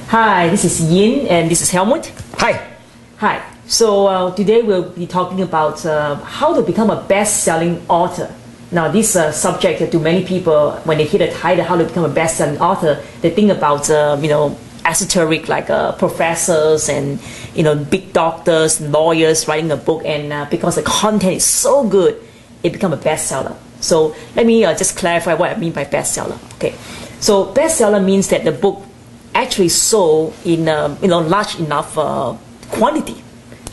Hi, this is Yin and this is Helmut. Hi. Hi. So today we'll be talking about how to become a best-selling author. Now this subject to many people, when they hear the title, how to become a best-selling author, they think about esoteric like professors and big doctors, lawyers writing a book, and because the content is so good, it become a bestseller. So let me just clarify what I mean by bestseller. Okay, so bestseller means that the book actually sold in large enough quantity.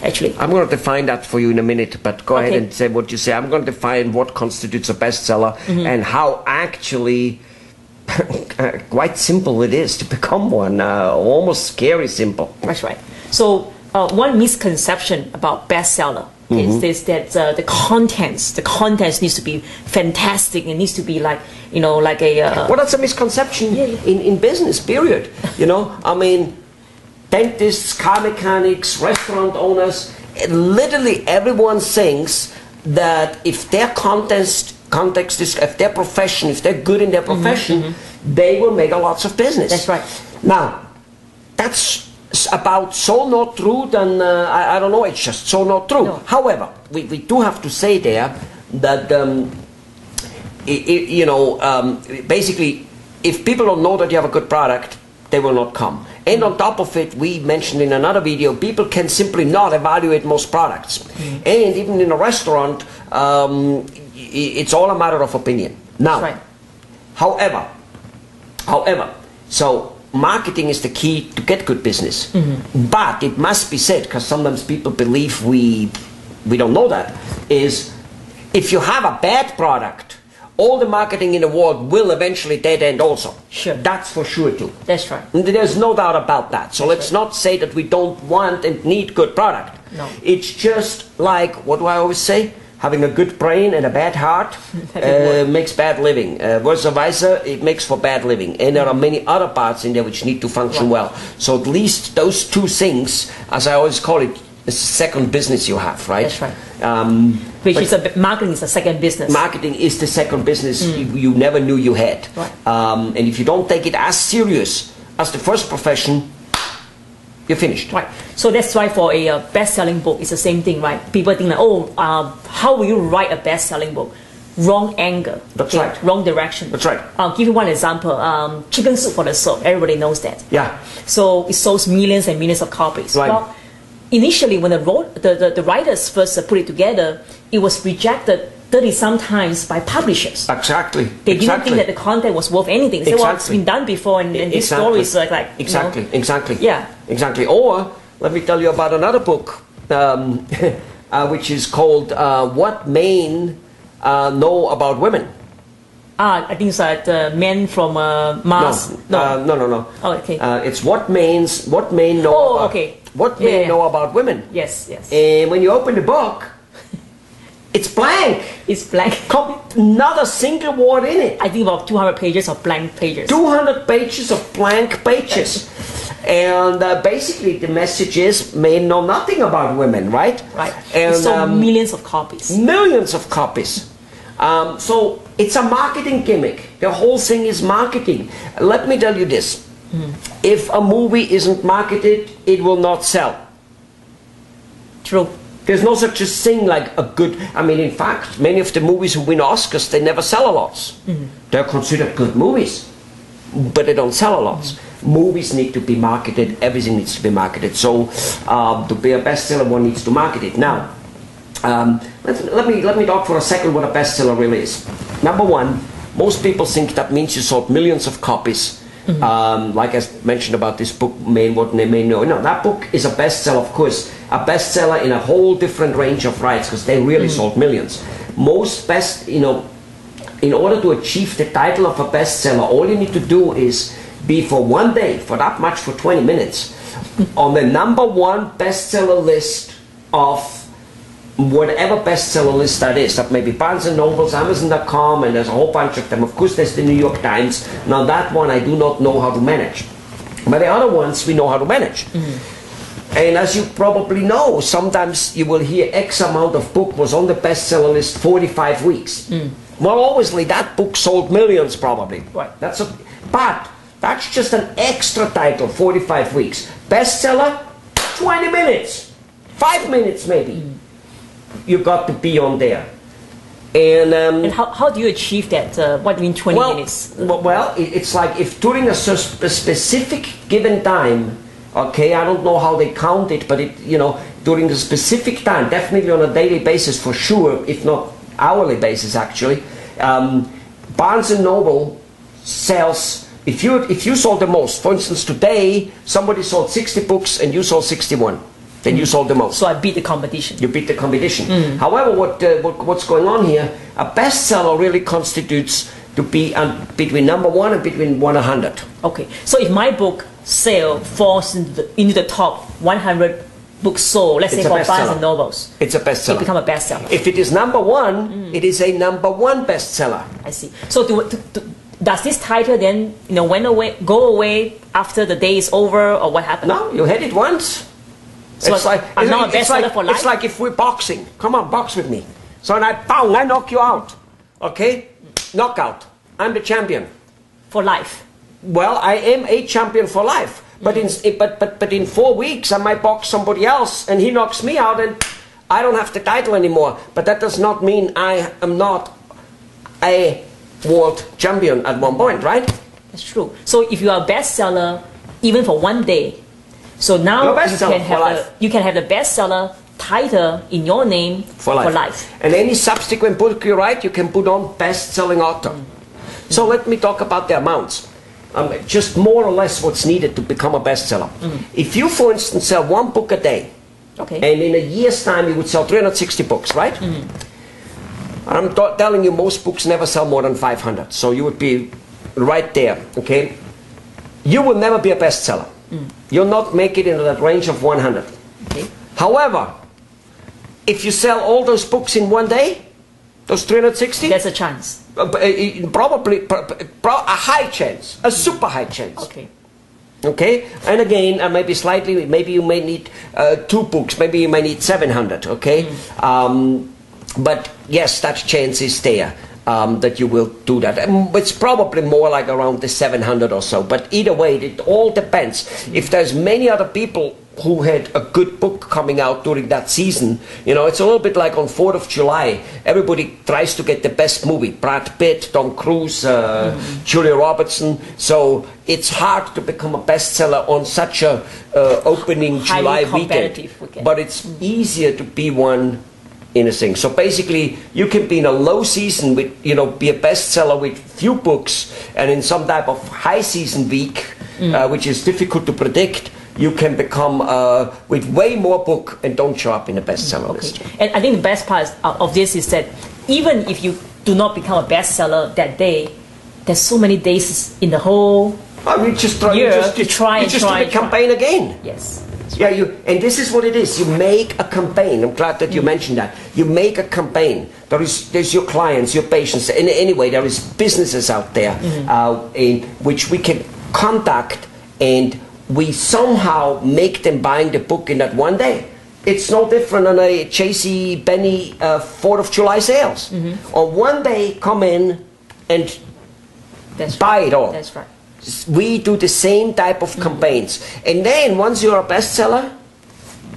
Actually, I'm going to define that for you in a minute, but go ahead and say what you say. I'm going to define what constitutes a bestseller and how actually quite simple it is to become one, almost scary simple. That's right. So one misconception about bestseller is this, that the contents needs to be fantastic. It needs to be like, like a... well, that's a misconception in business, period. I mean, dentists, car mechanics, restaurant owners, literally everyone thinks that if their context is, if their profession, if they're good in their profession, they will make a lots of business. That's right. Now, that's about so not true, then I don't know, it's just so not true. No. However, we do have to say there that, basically, if people don't know that you have a good product, they will not come. And on top of it, we mentioned in another video, people can simply not evaluate most products. And even in a restaurant, it's all a matter of opinion. Now, That's right. however, so marketing is the key to get good business. But it must be said, because sometimes people believe we don't know that, is if you have a bad product, all the marketing in the world will eventually dead end also. Sure. That's for sure too. That's right. And there's no doubt about that. So let's not say that we don't want and need good product. No. It's just like, what do I always say? Having a good brain and a bad heart makes bad living. Vice versa, it makes for bad living. And there are many other parts in there which need to function well. So at least those two things, as I always call it, is the second business you have, right? That's right. Marketing is the second business. Marketing is the second business you never knew you had. Right. And if you don't take it as serious as the first profession, you're finished. Right. So that's why for a best-selling book, it's the same thing, right? People think like, how will you write a best-selling book? Wrong angle. That's right. Wrong direction. That's right. I'll give you one example. Chicken Soup for the Soul. Everybody knows that. Yeah. So it sells millions and millions of copies. Right. Well, initially, when the writers first put it together, it was rejected 30-some times by publishers. Exactly. They didn't think that the content was worth anything. They said, well, it's been done before, and this story is like exactly. Exactly. Yeah. Exactly. Or let me tell you about another book, which is called "What Men Know About Women." I think it's Men from Mars. No. Oh, okay. It's what men know. Oh, okay. What men know about women. Yes, yes. And when you open the book, it's blank. It's blank. Not a single word in it. I think about 200 pages of blank pages. 200 pages of blank pages. And basically the message is men know nothing about women, right? Right. And so millions of copies. Millions of copies. So it's a marketing gimmick. The whole thing is marketing. Let me tell you this. If a movie isn't marketed, it will not sell. True. There's no such a thing like a good... I mean, in fact, many of the movies who win Oscars, they never sell a lot. They're considered good movies, but they don't sell a lot. Movies need to be marketed. Everything needs to be marketed. So to be a bestseller, one needs to market it. Now, let me talk for a second what a bestseller really is. Number one, most people think that means you sold millions of copies. Like I mentioned about this book, What Men Know. No, that book is a bestseller, of course. A bestseller in a whole different range of rights, because they really sold millions. Most in order to achieve the title of a bestseller, all you need to do is be for one day, for that much, for 20 minutes, on the #1 bestseller list of whatever bestseller list that is. That may be Barnes & Noble's, Amazon.com, and there's a whole bunch of them. Of course, there's the New York Times. Now, that one I do not know how to manage. But the other ones we know how to manage. And as you probably know, sometimes you will hear X amount of book was on the bestseller list 45 weeks. Well, obviously, that book sold millions probably. Right. But That's just an extra title, 45 weeks. Bestseller, 20 minutes, 5 minutes maybe. You've got to be on there. And how do you achieve that? What do you mean 20 minutes? Well, it's like if during a specific given time, okay, I don't know how they count it, but during a specific time, definitely on a daily basis for sure, if not hourly basis actually, Barnes & Noble sells, if you sold the most, for instance today, somebody sold 60 books and you sold 61. Then you sold the most. So I beat the competition. You beat the competition. However, what's going on here, a bestseller really constitutes to be between number 1 and between 100. Okay, so if my book sale falls into the top 100 books sold, let's say for Barnes & Nobles. It's a bestseller. It become a bestseller. If it is number 1, it is a number 1 bestseller. I see. So does this title then go away after the day is over, or what happens? No, you had it once. So it's like, I'm not a bestseller for life? It's like if we're boxing. Come on, box with me. So I knock you out. Okay? Knockout. I'm the champion. For life. Well, I am a champion for life. But in 4 weeks I might box somebody else and he knocks me out and I don't have the title anymore. But that does not mean I am not a world champion at one point, right? That's true. So if you are a bestseller even for one day, so now you can have the bestseller title in your name for life. And any subsequent book you write, you can put on best-selling author. So let me talk about the amounts. Just more or less what's needed to become a bestseller. If you, for instance, sell 1 book a day, okay, and in a year's time you would sell 360 books, right? I'm telling you, most books never sell more than 500. So you would be right there, okay? You will never be a bestseller. You'll not make it into that range of 100. Okay. However, if you sell all those books in one day, those 360, there's a chance. Probably a high chance, a super high chance. Okay. Okay, and again, maybe you may need 2 books, maybe you may need 700. Okay, but yes, that chance is there. That you will do that. It's probably more like around the 700 or so. But either way, it all depends. If there's many other people who had a good book coming out during that season, it's a little bit like on 4th of July. Everybody tries to get the best movie. Brad Pitt, Tom Cruise, Julia Robertson. So it's hard to become a bestseller on such a opening July weekend. But it's easier to be one in a thing. So basically, you can be in a low season with, be a bestseller with few books, and in some type of high season week, which is difficult to predict, you can become with way more book and don't show up in the bestseller list. And I think the best part of this is that even if you do not become a bestseller that day, there's so many days in the whole year to try and do the campaign again. Yes. Yeah, and this is what it is. You make a campaign. I'm glad that you mentioned that. You make a campaign. There's your clients, your patients. Anyway, there is businesses out there in which we can contact, and we somehow make them buying the book in that one day. It's no different than a J.C. Penney 4th of July sales. On one day, come in and buy it all. That's right. We do the same type of campaigns. And then once you're a bestseller,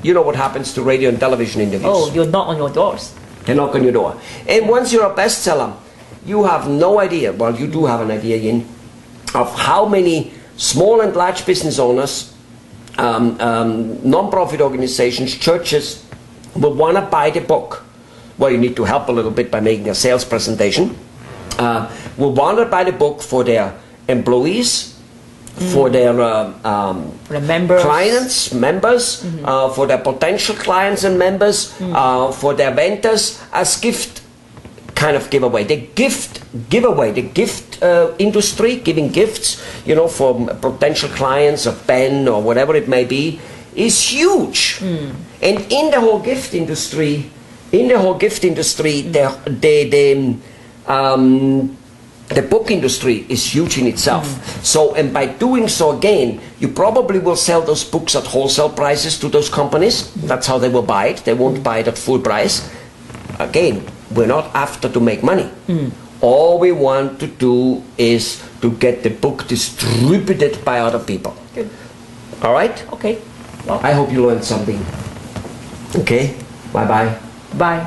you know what happens to radio and television interviews. Oh, you're not on your doors. They knock on your door. And once you're a bestseller, you have no idea, well, you do have an idea, Yin, of how many small and large business owners, non-profit organizations, churches will want to buy the book. Well, you need to help a little bit by making a sales presentation. Will want to buy the book for their employees, for their members, for their potential clients and members, for their vendors, as gift kind of giveaway. The gift industry, giving gifts, for potential clients of pen or whatever it may be, is huge. And in the whole gift industry, the book industry is huge in itself. So, and by doing so again, you probably will sell those books at wholesale prices to those companies. That's how they will buy it. They won't buy it at full price. Again, we're not after to make money. All we want to do is to get the book distributed by other people. Good. All right? Okay. Well, I hope you learned something. Okay? Bye-bye. bye.